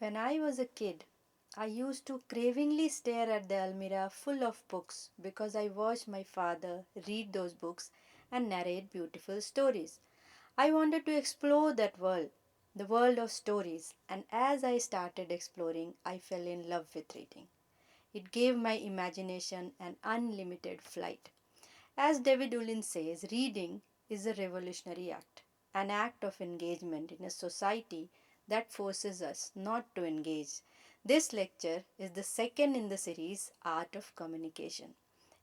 When I was a kid, I used to cravingly stare at the almirah full of books because I watched my father read those books and narrate beautiful stories. I wanted to explore that world, the world of stories, and as I started exploring, I fell in love with reading. It gave my imagination an unlimited flight. As David Ulin says, reading is a revolutionary act, an act of engagement in a society that forces us not to engage. This lecture is the second in the series Art of Communication.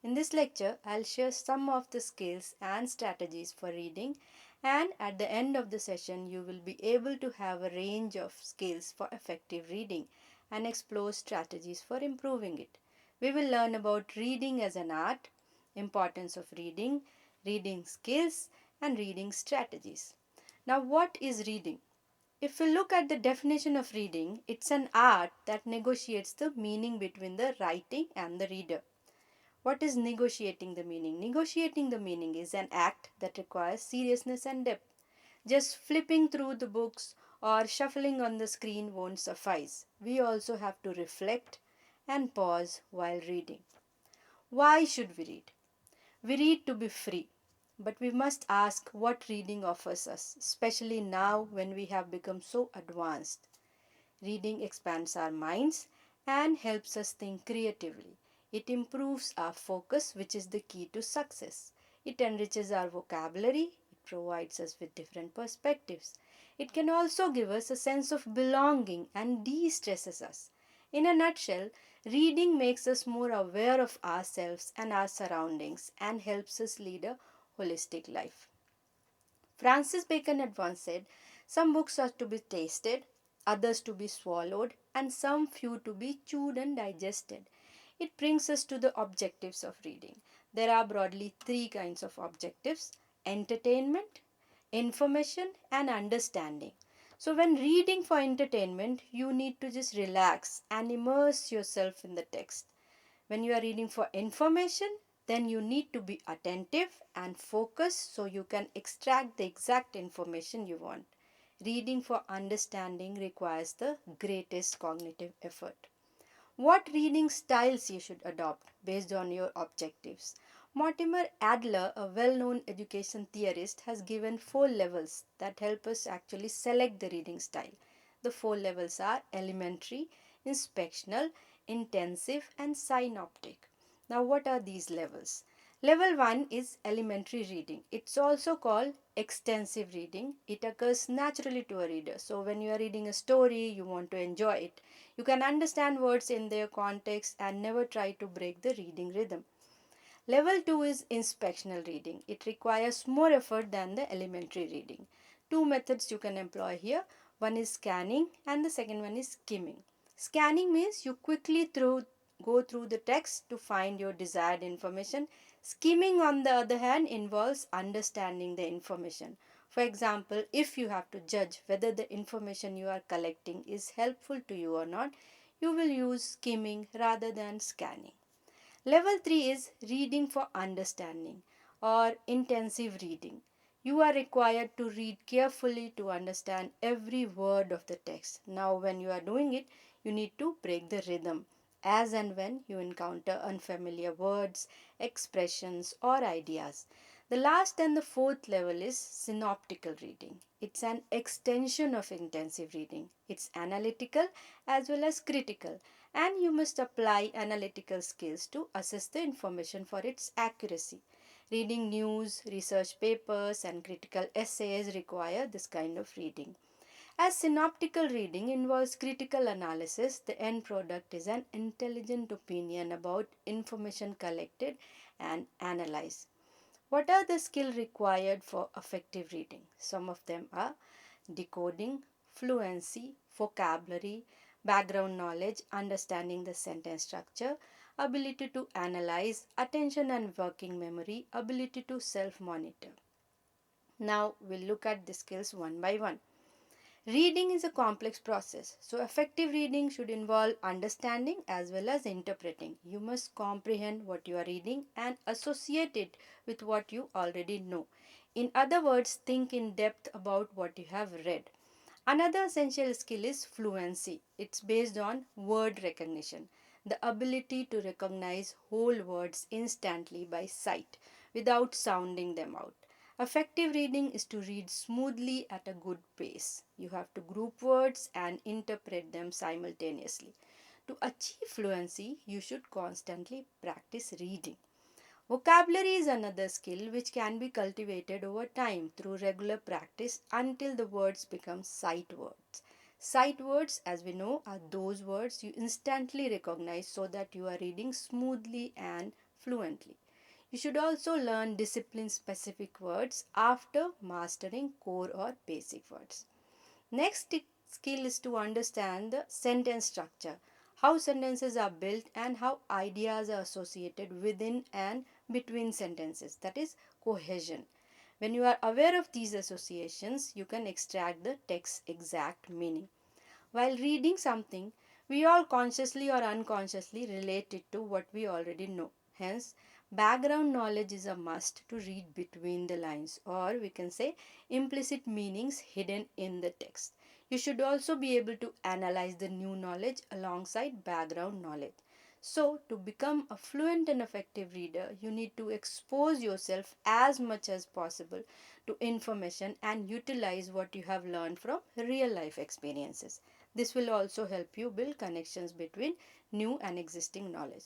In this lecture, I'll share some of the skills and strategies for reading, and at the end of the session, you will be able to have a range of skills for effective reading and explore strategies for improving it. We will learn about reading as an art, importance of reading, reading skills, and reading strategies. Now, what is reading? If we look at the definition of reading, it's an art that negotiates the meaning between the writing and the reader. What is negotiating the meaning? Negotiating the meaning is an act that requires seriousness and depth. Just flipping through the books or shuffling on the screen won't suffice. We also have to reflect and pause while reading. Why should we read? We read to be free, but we must ask what reading offers us, especially now when we have become so advanced. Reading expands our minds and helps us think creatively. It improves our focus, which is the key to success. It enriches our vocabulary. It provides us with different perspectives. It can also give us a sense of belonging and de stresses us. In a nutshell, reading makes us more aware of ourselves and our surroundings and helps us lead a holistic life. Francis Bacon had once said, some books are to be tasted, others to be swallowed, and some few to be chewed and digested. It brings us to the objectives of reading. There are broadly three kinds of objectives: entertainment, information, and understanding. So, when reading for entertainment, you need to just relax and immerse yourself in the text. When you are reading for information, then you need to be attentive and focus so you can extract the exact information you want. Reading for understanding requires the greatest cognitive effort. What reading styles you should adopt based on your objectives? Mortimer Adler, a well known education theorist, has given four levels that help us actually select the reading style. The four levels are elementary, inspectional, intensive, and synoptic. Now, what are these levels? Level 1 is elementary reading. It's also called extensive reading. It occurs naturally to a reader. So, when you are reading a story, you want to enjoy it. You can understand words in their context and never try to break the reading rhythm. Level 2 is inspectional reading. It requires more effort than the elementary reading. Two methods you can employ here. One is scanning and the second one is skimming. Scanning means you quickly go through the text to find your desired information. Skimming, on the other hand, involves understanding the information. For example, if you have to judge whether the information you are collecting is helpful to you or not, you will use skimming rather than scanning. Level 3 is reading for understanding or intensive reading. You are required to read carefully to understand every word of the text. Now, when you are doing it, you need to break the rhythm as and when you encounter unfamiliar words, expressions, or ideas. The last and the fourth level is synoptical reading. It's an extension of intensive reading. It's analytical as well as critical, and you must apply analytical skills to assess the information for its accuracy. Reading news, research papers, and critical essays require this kind of reading. As synoptical reading involves critical analysis, the end product is an intelligent opinion about information collected and analyzed. What are the skills required for effective reading? Some of them are decoding, fluency, vocabulary, background knowledge, understanding the sentence structure, ability to analyze, attention and working memory, ability to self monitor. Now we'll look at the skills one by one. Reading is a complex process, so effective reading should involve understanding as well as interpreting. You must comprehend what you are reading and associate it with what you already know. In other words, think in depth about what you have read. Another essential skill is fluency. It's based on word recognition, the ability to recognize whole words instantly by sight without sounding them out. Effective reading is to read smoothly at a good pace. You have to group words and interpret them simultaneously. To achieve fluency, you should constantly practice reading. Vocabulary is another skill which can be cultivated over time through regular practice until the words become sight words. Sight words, as we know, are those words you instantly recognize so that you are reading smoothly and fluently. You should also learn discipline specific words after mastering core or basic words. Next skill is to understand the sentence structure, how sentences are built and how ideas are associated within and between sentences, that is cohesion. When you are aware of these associations, you can extract the text's exact meaning. While reading something, we all consciously or unconsciously relate it to what we already know. Hence, background knowledge is a must to read between the lines, or we can say implicit meanings hidden in the text. You should also be able to analyze the new knowledge alongside background knowledge. So, to become a fluent and effective reader, you need to expose yourself as much as possible to information and utilize what you have learned from real life experiences. This will also help you build connections between new and existing knowledge.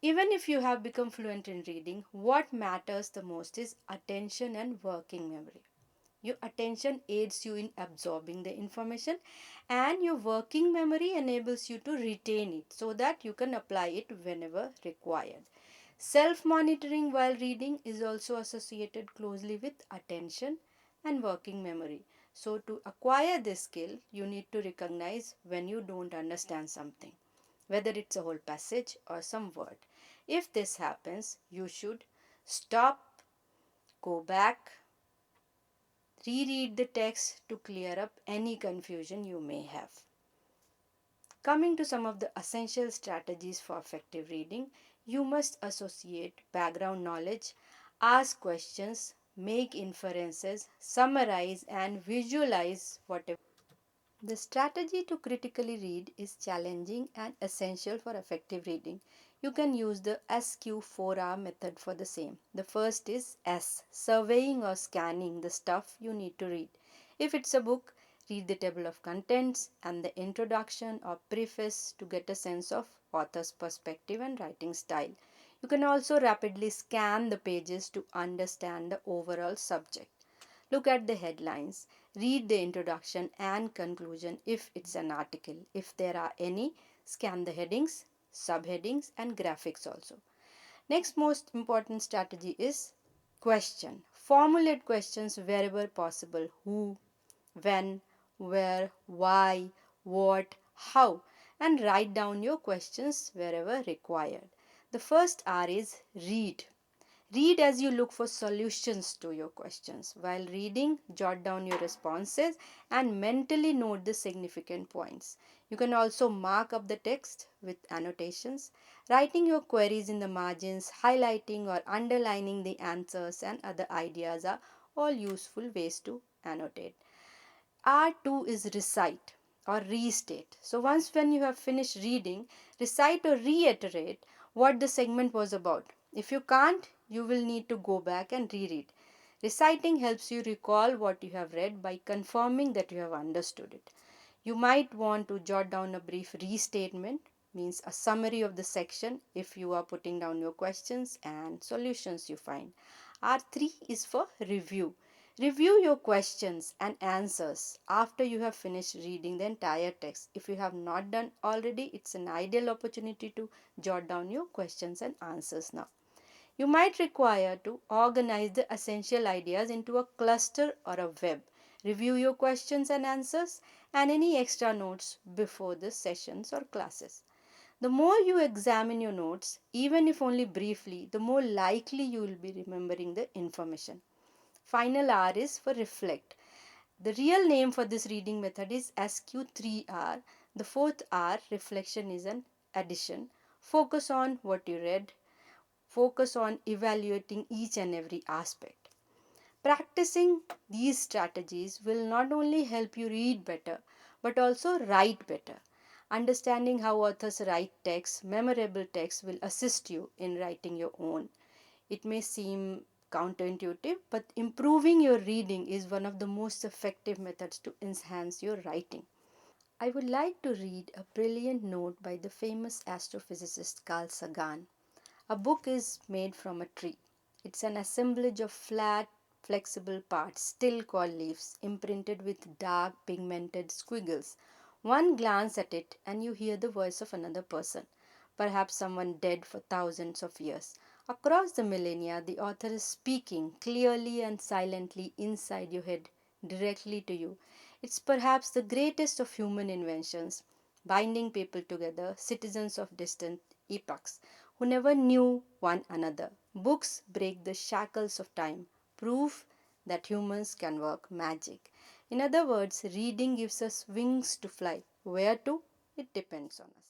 Even if you have become fluent in reading, what matters the most is attention and working memory. Your attention aids you in absorbing the information, and your working memory enables you to retain it so that you can apply it whenever required. Self monitoring while reading is also associated closely with attention and working memory. So, to acquire this skill, you need to recognize when you don't understand something, whether it's a whole passage or some word. If this happens, you should stop, go back, reread the text to clear up any confusion you may have. Coming to some of the essential strategies for effective reading, you must associate background knowledge, ask questions, make inferences, summarize, and visualize whatever. The strategy to critically read is challenging and essential for effective reading. You can use the SQ4R method for the same. The first is S, surveying or scanning the stuff you need to read. If it's a book, read the table of contents and the introduction or preface to get a sense of author's perspective and writing style. You can also rapidly scan the pages to understand the overall subject. Look at the headlines, read the introduction and conclusion if it's an article. If there are any, scan the headings, subheadings, and graphics also. Next most important strategy is question. Formulate questions wherever possible: who, when, where, why, what, how, and write down your questions wherever required. The first R is read. Read as you look for solutions to your questions. While reading, jot down your responses and mentally note the significant points. You can also mark up the text with annotations, writing your queries in the margins, highlighting or underlining the answers, and other ideas are all useful ways to annotate. R2 is recite or restate. So once when you have finished reading, recite or reiterate what the segment was about. If you can't, you will need to go back and reread. Reciting helps you recall what you have read by confirming that you have understood it. You might want to jot down a brief restatement, means a summary of the section if you are putting down your questions and solutions you find. R3 is for review. Review your questions and answers after you have finished reading the entire text. If you have not done already, it's an ideal opportunity to jot down your questions and answers now. You might require to organize the essential ideas into a cluster or a web. Review your questions and answers and any extra notes before the sessions or classes. The more you examine your notes, even if only briefly, the more likely you will be remembering the information. Final R is for reflect. The real name for this reading method is SQ3R. The fourth R, reflection, is an addition. Focus on what you read. Focus on evaluating each and every aspect. Practicing these strategies will not only help you read better, but also write better. Understanding how authors write text, memorable text, will assist you in writing your own. It may seem counterintuitive, but improving your reading is one of the most effective methods to enhance your writing. I would like to read a brilliant note by the famous astrophysicist Carl Sagan. A book is made from a tree. It's an assemblage of flat, flexible parts, still called leaves, imprinted with dark, pigmented squiggles. One glance at it, and you hear the voice of another person, perhaps someone dead for thousands of years. Across the millennia, the author is speaking clearly and silently inside your head, directly to you. It's perhaps the greatest of human inventions, binding people together, citizens of distant epochs who never knew one another. Books break the shackles of time, proof that humans can work magic. In other words, reading gives us wings to fly. Where to? It depends on us.